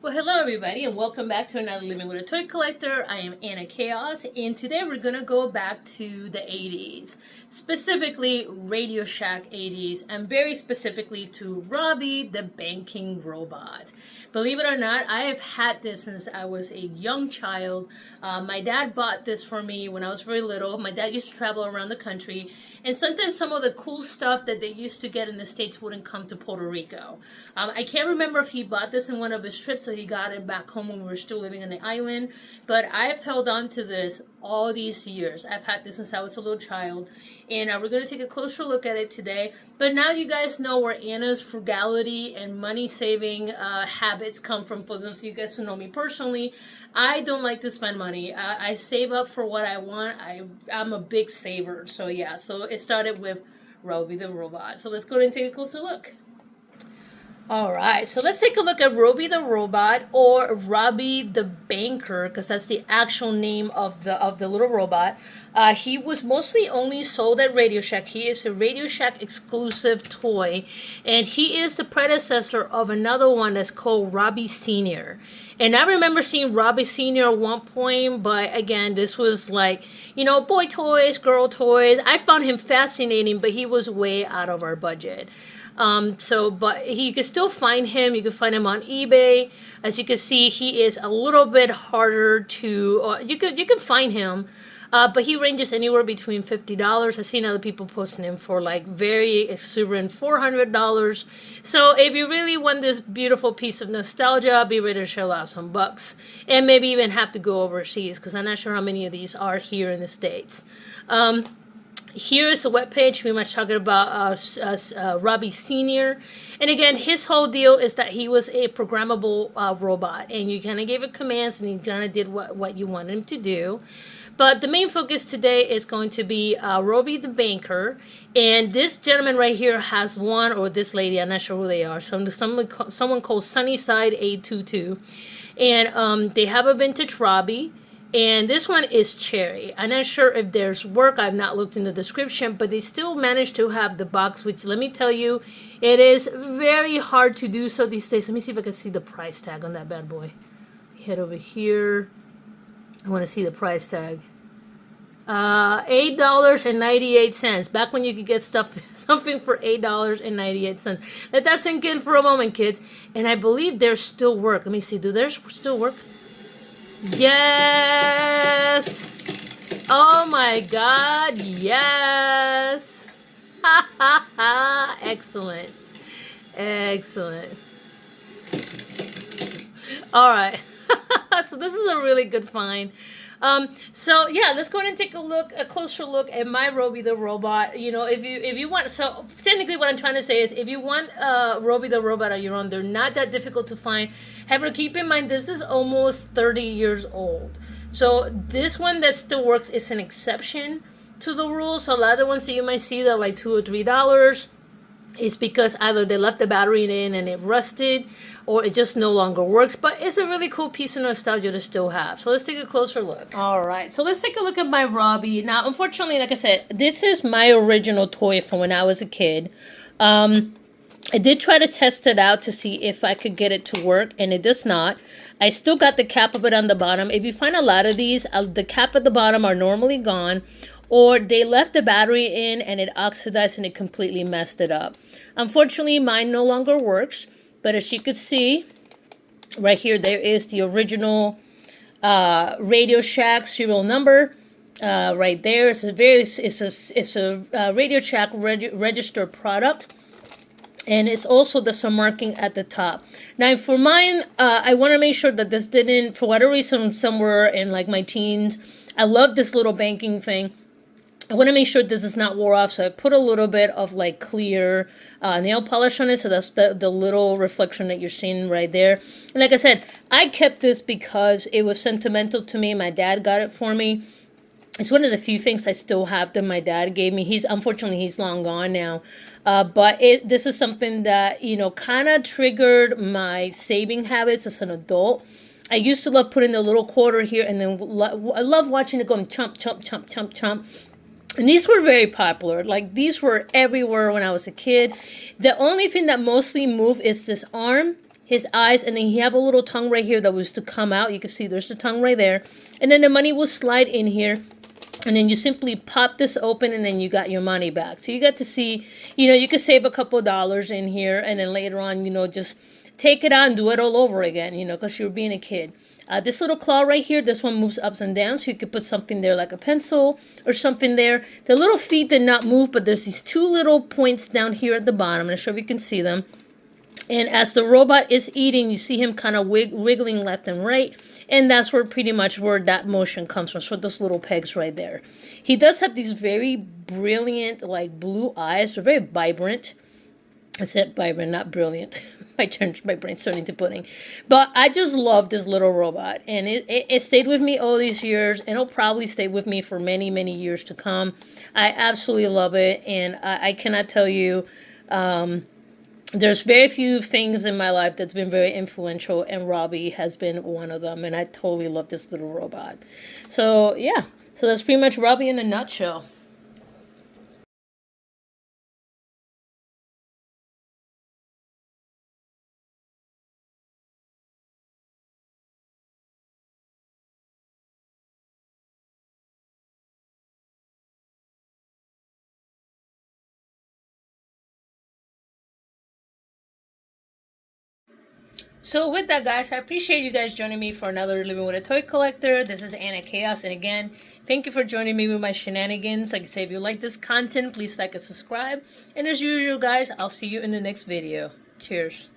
Well, hello everybody, and welcome back to another Living with a Toy Collector. I am Anna Chaos, and today we're gonna go back to the 80s, specifically Radio Shack 80s, and very specifically to Robie the Banking Robot. Believe it or not, I have had this since I was a young child. My dad bought this for me when I was very little. My dad used to travel around the country, and sometimes some of the cool stuff that they used to get in the States wouldn't come to Puerto Rico. I can't remember if he bought this in one of his trips, so he got it back home when we were still living on the island. But I've held on to this all these years. I've had this since I was a little child. And we're going to take a closer look at it today. But now you guys know where Anna's frugality and money-saving habits come from. For those of you guys who know me personally, I don't like to spend money. I save up for what I want. I'm a big saver. So yeah, so it started with Robie the Robot. So let's go ahead and take a closer look. Alright, so let's take a look at Robie the Robot, or Robie the Banker, because that's the actual name of the little robot. He was mostly only sold at Radio Shack. He is a Radio Shack exclusive toy, and he is the predecessor of another one that's called Robie Senior. And I remember seeing Robie Senior at one point, but again, this was like, boy toys, girl toys. I found him fascinating, but he was way out of our budget. But you can still find him. You can find him on eBay. As you can see, he is a little bit harder to, you can find him, but he ranges anywhere between $50. I've seen other people posting him for like very exuberant $400. So if you really want this beautiful piece of nostalgia, be ready to shell out some bucks, and maybe even have to go overseas, because I'm not sure how many of these are here in the States. Here is a webpage pretty much talking about Robie Senior. And again, his whole deal is that he was a programmable robot. And you kind of gave it commands, and he kind of did what you wanted him to do. But the main focus today is going to be Robie the Banker. And this gentleman right here has one, or this lady, I'm not sure who they are. Someone called Sunnyside 822. And they have a vintage Robie. And this one is Cherry. I'm not sure if there's work. I've not looked in the description, but they still managed to have the box, which, let me tell you, it is very hard to do so these days. Let me see if I can see the price tag on that bad boy. Head over here. I want to see the price tag. $8.98. Back when you could get something for $8.98. Let that sink in for a moment, kids. And I believe there's still work. Let me see. Do there still work? Yes! Oh my God, yes! Ha ha ha! Excellent. Excellent. Alright. So this is a really good find. So yeah, let's go ahead and take a closer look at my Robie the Robot. If you want, so technically what I'm trying to say is, if you want Robie the Robot on your own, they're not that difficult to find. However, keep in mind, this is almost 30 years old. So this one that still works is an exception to the rule. So a lot of the ones that you might see that are like $2 or $3 is because either they left the battery in and it rusted, or it just no longer works. But it's a really cool piece of nostalgia to still have. So let's take a closer look. All right, so let's take a look at my Robie. Now, unfortunately, like I said, this is my original toy from when I was a kid. I did try to test it out to see if I could get it to work, and it does not. I still got the cap of it on the bottom. If you find a lot of these, the cap at the bottom are normally gone, or they left the battery in and it oxidized and it completely messed it up. Unfortunately, mine no longer works, but as you can see, right here, there is the original Radio Shack serial number. Right there, it's a Radio Shack registered product. And it's also the some marking at the top. Now, for mine, I want to make sure that this didn't, for whatever reason, somewhere in like my teens, I love this little banking thing. I want to make sure this is not wore off, so I put a little bit of like clear nail polish on it, so that's the little reflection that you're seeing right there. And like I said, I kept this because it was sentimental to me. My dad got it for me. It's one of the few things I still have that my dad gave me. Unfortunately, he's long gone now. But this is something that, kind of triggered my saving habits as an adult. I used to love putting the little quarter here, and then I love watching it going chomp, chomp, chomp, chomp, chomp. And these were very popular. Like, these were everywhere when I was a kid. The only thing that mostly moved is this arm his eyes, and then he have a little tongue right here that was to come out. You can see there's the tongue right there. And then the money will slide in here. And then you simply pop this open, and then you got your money back. So you got to see, you could save a couple dollars in here, and then later on, just take it out and do it all over again, because you're being a kid. This little claw right here, this one moves ups and downs, so you could put something there like a pencil or something there. The little feet did not move, but there's these two little points down here at the bottom. I'm going to show if you can see them. And as the robot is eating, you see him kind of wiggling left and right. And that's where pretty much where that motion comes from. So those little pegs right there. He does have these very brilliant, like blue eyes. They're very vibrant. I said vibrant, not brilliant. My brain's turning to pudding. But I just love this little robot. And it stayed with me all these years. And it'll probably stay with me for many, many years to come. I absolutely love it. And I cannot tell you... there's very few things in my life that's been very influential, and Robie has been one of them, and I totally love this little robot. So, yeah. So that's pretty much Robie in a nutshell. So with that, guys, I appreciate you guys joining me for another Living with a Toy Collector. This is Anna Chaos, and again, thank you for joining me with my shenanigans. Like I say, if you like this content, please like and subscribe. And as usual, guys, I'll see you in the next video. Cheers.